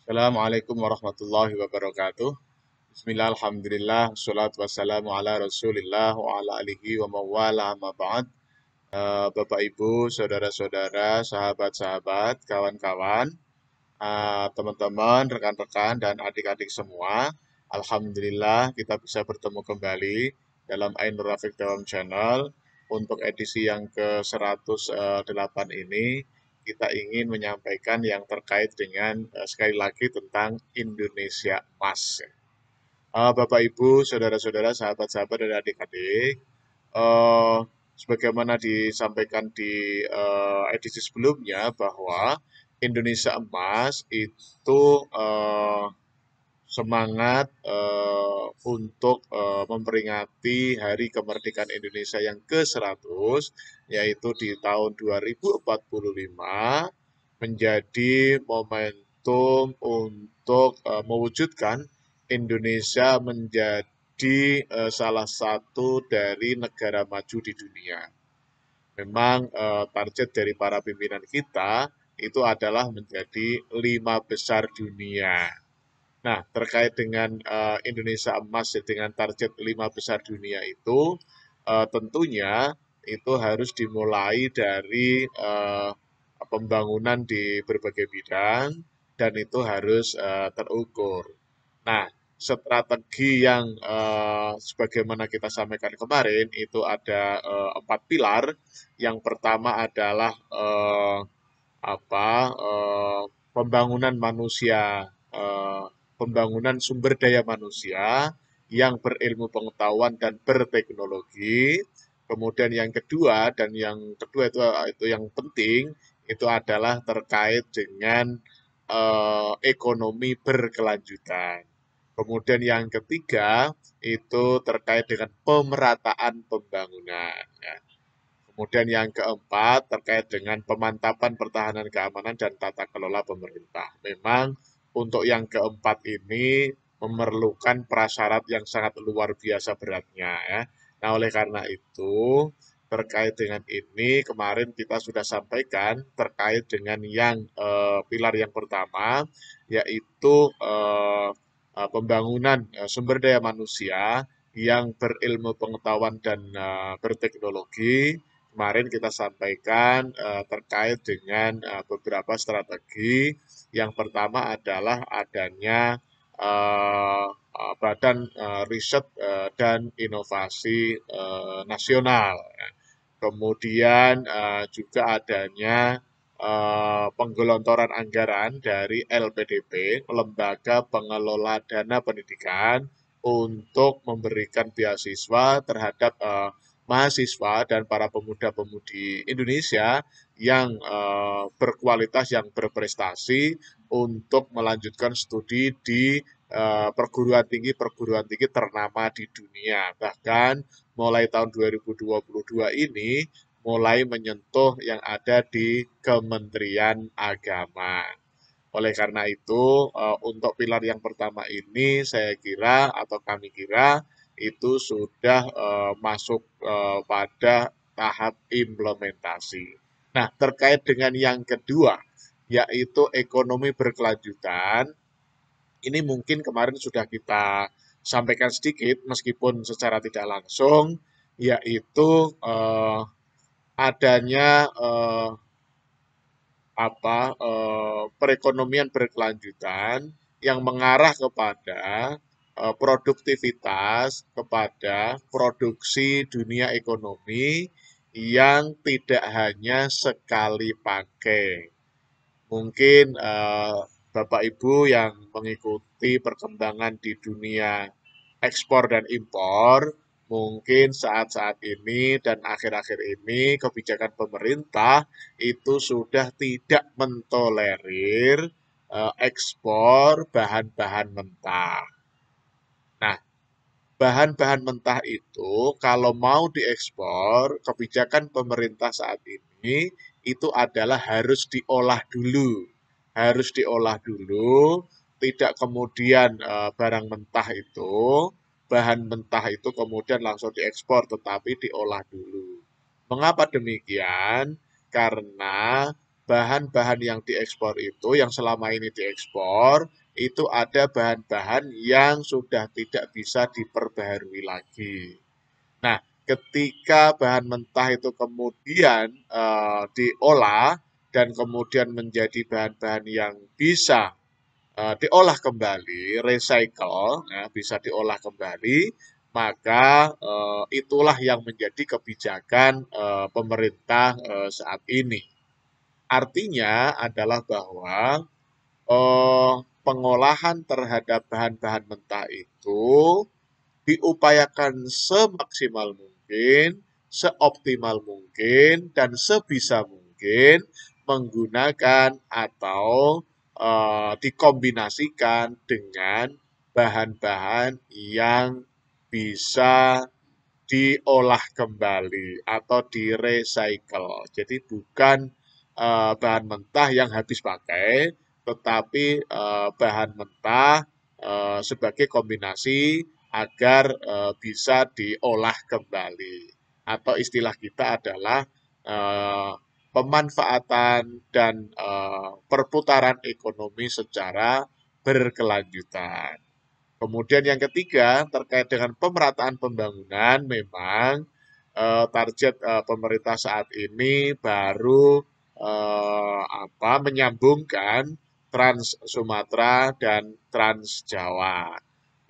Assalamualaikum warahmatullahi wabarakatuh. Bismillah, alhamdulillah, wassalatu wassalamu ala rasulillah wa ala alihi wa mawala amma ba'd. Bapak Ibu, saudara-saudara, sahabat-sahabat, kawan-kawan, teman-teman, rekan-rekan, dan adik-adik semua. Alhamdulillah kita bisa bertemu kembali dalam Ainur Rafiq Dawam Channel. Untuk edisi yang ke-108 ini, kita ingin menyampaikan yang terkait dengan sekali lagi tentang Indonesia Emas. Bapak Ibu, saudara-saudara, sahabat-sahabat, dan adik-adik, eh, sebagaimana disampaikan di edisi sebelumnya bahwa Indonesia Emas itu semangat untuk memperingati Hari Kemerdekaan Indonesia yang ke-100, yaitu di tahun 2045, menjadi momentum untuk mewujudkan Indonesia menjadi salah satu dari negara maju di dunia. Memang target dari para pimpinan kita itu adalah menjadi 5 besar dunia. Nah, terkait dengan Indonesia Emas dengan target 5 besar dunia itu, tentunya itu harus dimulai dari pembangunan di berbagai bidang dan itu harus terukur. Nah, strategi yang sebagaimana kita sampaikan kemarin itu ada 4 pilar. Yang pertama adalah apa pembangunan manusia, pembangunan sumber daya manusia yang berilmu pengetahuan dan berteknologi. Kemudian yang kedua dan yang kedua itu yang penting itu adalah terkait dengan ekonomi berkelanjutan. Kemudian yang ketiga itu terkait dengan pemerataan pembangunan. Ya. Kemudian yang keempat terkait dengan pemantapan pertahanan keamanan dan tata kelola pemerintah. Memang untuk yang keempat ini memerlukan prasyarat yang sangat luar biasa beratnya ya. Nah, oleh karena itu terkait dengan ini kemarin kita sudah sampaikan terkait dengan yang pilar yang pertama yaitu pembangunan sumber daya manusia yang berilmu pengetahuan dan berteknologi. Kemarin kita sampaikan terkait dengan beberapa strategi. Yang pertama adalah adanya Badan Riset dan Inovasi Nasional. Kemudian juga adanya penggelontoran anggaran dari LPDP, Lembaga Pengelola Dana Pendidikan, untuk memberikan beasiswa terhadap mahasiswa dan para pemuda-pemudi Indonesia yang berkualitas, yang berprestasi untuk melanjutkan studi di perguruan tinggi ternama di dunia. Bahkan mulai tahun 2022 ini mulai menyentuh yang ada di Kementerian Agama. Oleh karena itu, untuk pilar yang pertama ini saya kira atau kami kira itu sudah masuk pada tahap implementasi. Nah, terkait dengan yang kedua, yaitu ekonomi berkelanjutan, ini mungkin kemarin sudah kita sampaikan sedikit meskipun secara tidak langsung, yaitu adanya perekonomian berkelanjutan yang mengarah kepada produktivitas, kepada produksi dunia ekonomi yang tidak hanya sekali pakai. Mungkin Bapak Ibu yang mengikuti perkembangan di dunia ekspor dan impor, mungkin saat-saat ini dan akhir-akhir ini kebijakan pemerintah itu sudah tidak mentolerir ekspor bahan-bahan mentah. Nah, bahan-bahan mentah itu kalau mau diekspor, kebijakan pemerintah saat ini itu adalah harus diolah dulu. Harus diolah dulu, tidak kemudian barang mentah itu, bahan mentah itu kemudian langsung diekspor, tetapi diolah dulu. Mengapa demikian? Karena bahan-bahan yang diekspor itu, yang selama ini diekspor, itu ada bahan-bahan yang sudah tidak bisa diperbaharui lagi. Nah, ketika bahan mentah itu kemudian diolah dan kemudian menjadi bahan-bahan yang bisa diolah kembali, recycle, ya, bisa diolah kembali, maka itulah yang menjadi kebijakan pemerintah saat ini. Artinya adalah bahwa pengolahan terhadap bahan-bahan mentah itu diupayakan semaksimal mungkin, seoptimal mungkin, dan sebisa mungkin menggunakan atau dikombinasikan dengan bahan-bahan yang bisa diolah kembali atau di-recycle. Jadi bukan bahan mentah yang habis pakai, tetapi bahan mentah sebagai kombinasi agar bisa diolah kembali. Atau istilah kita adalah eh, pemanfaatan dan perputaran ekonomi secara berkelanjutan. Kemudian yang ketiga, terkait dengan pemerataan pembangunan, memang target pemerintah saat ini baru menyambungkan Trans Sumatera dan Trans Jawa.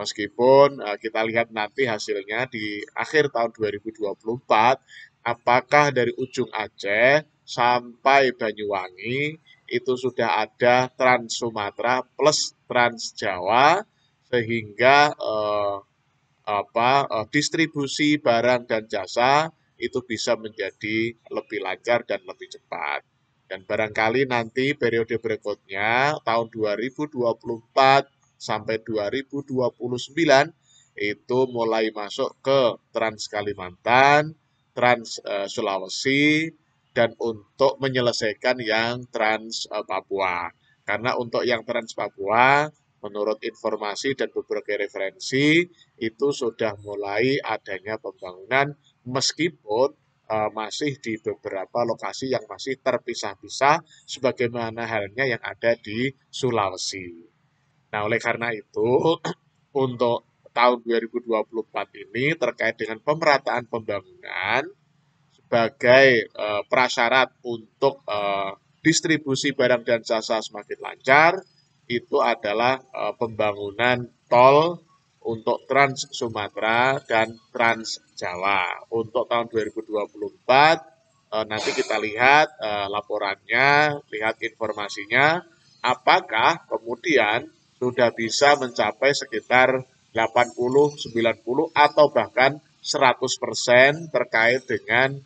Meskipun kita lihat nanti hasilnya di akhir tahun 2024, apakah dari ujung Aceh sampai Banyuwangi itu sudah ada Trans Sumatera plus Trans Jawa, sehingga distribusi barang dan jasa itu bisa menjadi lebih lancar dan lebih cepat. Dan barangkali nanti periode berikutnya tahun 2024 sampai 2029 itu mulai masuk ke Trans Kalimantan, Trans Sulawesi, dan untuk menyelesaikan yang Trans Papua. Karena untuk yang Trans Papua, menurut informasi dan beberapa referensi, itu sudah mulai adanya pembangunan meskipun masih di beberapa lokasi yang masih terpisah-pisah sebagaimana halnya yang ada di Sulawesi. Nah, oleh karena itu untuk tahun 2024 ini terkait dengan pemerataan pembangunan sebagai prasyarat untuk distribusi barang dan jasa semakin lancar itu adalah pembangunan tol untuk Trans Sumatera dan Trans Jawa. Untuk tahun 2024 nanti kita lihat laporannya, lihat informasinya, apakah kemudian sudah bisa mencapai sekitar 80, 90 atau bahkan 100% terkait dengan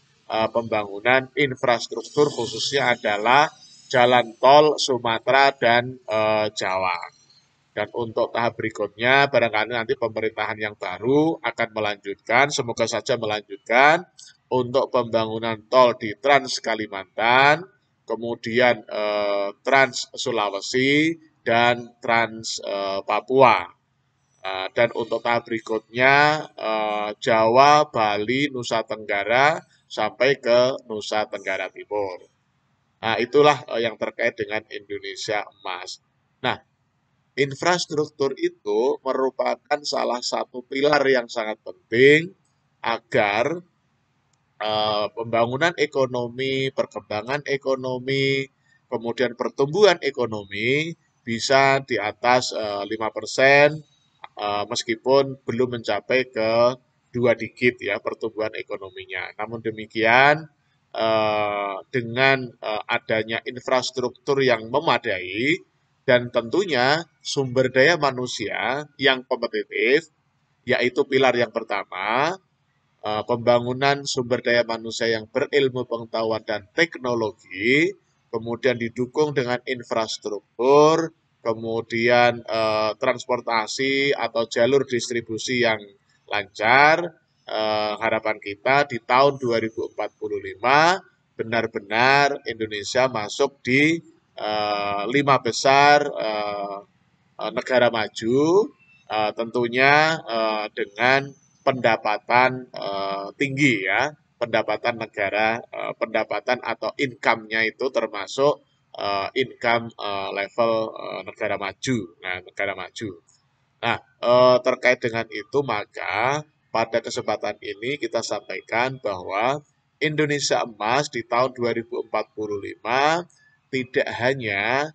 pembangunan infrastruktur khususnya adalah jalan tol Sumatera dan Jawa. Dan untuk tahap berikutnya, barangkali nanti pemerintahan yang baru akan melanjutkan, semoga saja melanjutkan untuk pembangunan tol di Trans Kalimantan, kemudian Trans Sulawesi, dan Trans Papua. Dan untuk tahap berikutnya, Jawa, Bali, Nusa Tenggara, sampai ke Nusa Tenggara Timur. Nah, itulah yang terkait dengan Indonesia Emas. Nah, infrastruktur itu merupakan salah satu pilar yang sangat penting agar pembangunan ekonomi, perkembangan ekonomi, kemudian pertumbuhan ekonomi bisa di atas 5%, meskipun belum mencapai ke 2 digit ya pertumbuhan ekonominya. Namun demikian, dengan adanya infrastruktur yang memadai dan tentunya sumber daya manusia yang kompetitif, yaitu pilar yang pertama, pembangunan sumber daya manusia yang berilmu pengetahuan dan teknologi, kemudian didukung dengan infrastruktur, kemudian transportasi atau jalur distribusi yang lancar. Harapan kita di tahun 2045 benar-benar Indonesia masuk di 5 besar negara maju, tentunya dengan pendapatan tinggi ya, pendapatan negara, pendapatan atau income-nya itu termasuk income level negara maju. Nah, negara maju. Nah, terkait dengan itu maka pada kesempatan ini kita sampaikan bahwa Indonesia Emas di tahun 2045 tidak hanya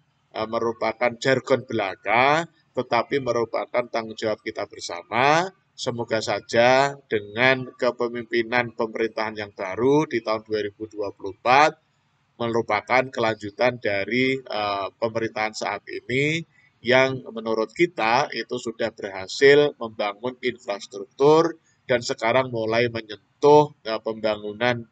merupakan jargon belaka, tetapi merupakan tanggung jawab kita bersama. Semoga saja dengan kepemimpinan pemerintahan yang baru di tahun 2024 merupakan kelanjutan dari pemerintahan saat ini yang menurut kita itu sudah berhasil membangun infrastruktur dan sekarang mulai menyentuh pembangunan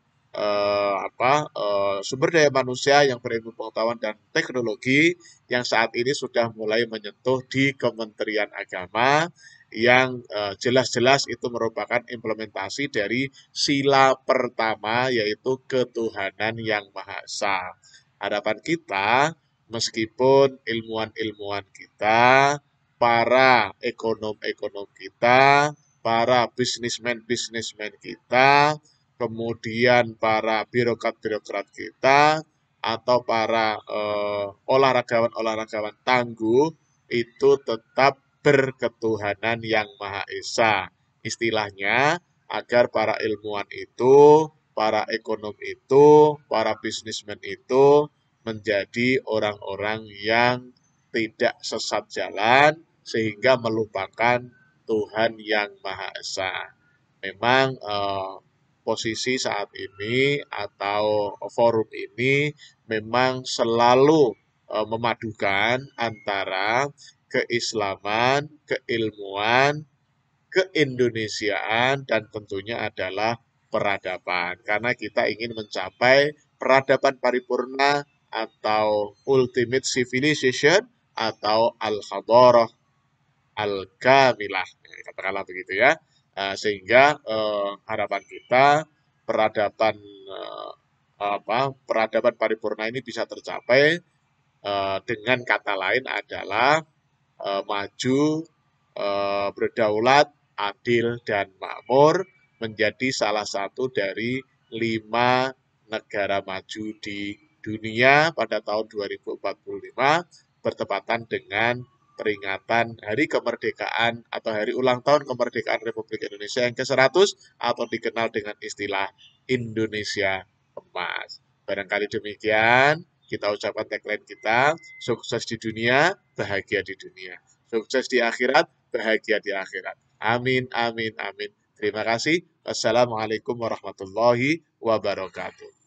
sumber daya manusia yang berilmu pengetahuan dan teknologi yang saat ini sudah mulai menyentuh di Kementerian Agama yang jelas-jelas itu merupakan implementasi dari sila pertama yaitu ketuhanan yang Maha Esa. Harapan kita, meskipun ilmuwan-ilmuwan kita, para ekonom-ekonom kita, para bisnismen-bisnismen kita, kemudian para birokrat-birokrat kita, atau para olahragawan-olahragawan tangguh, itu tetap berketuhanan yang Maha Esa. Istilahnya, agar para ilmuwan itu, para ekonom itu, para bisnismen itu menjadi orang-orang yang tidak sesat jalan sehingga melupakan Tuhan yang Maha Esa. Memang posisi saat ini atau forum ini memang selalu memadukan antara keislaman, keilmuan, keindonesiaan, dan tentunya adalah peradaban. Karena kita ingin mencapai peradaban paripurna atau ultimate civilization atau al-hadarah al-kamilah, katakanlah begitu ya. Sehingga harapan kita peradaban peradaban paripurna ini bisa tercapai dengan kata lain adalah maju, berdaulat, adil, dan makmur menjadi salah satu dari 5 negara maju di dunia pada tahun 2045 bertepatan dengan peringatan Hari Kemerdekaan atau Hari Ulang Tahun Kemerdekaan Republik Indonesia yang ke-100 atau dikenal dengan istilah Indonesia Emas. Barangkali demikian kita ucapkan tagline kita, sukses di dunia, bahagia di dunia. Sukses di akhirat, bahagia di akhirat. Amin, amin, amin. Terima kasih. Wassalamualaikum warahmatullahi wabarakatuh.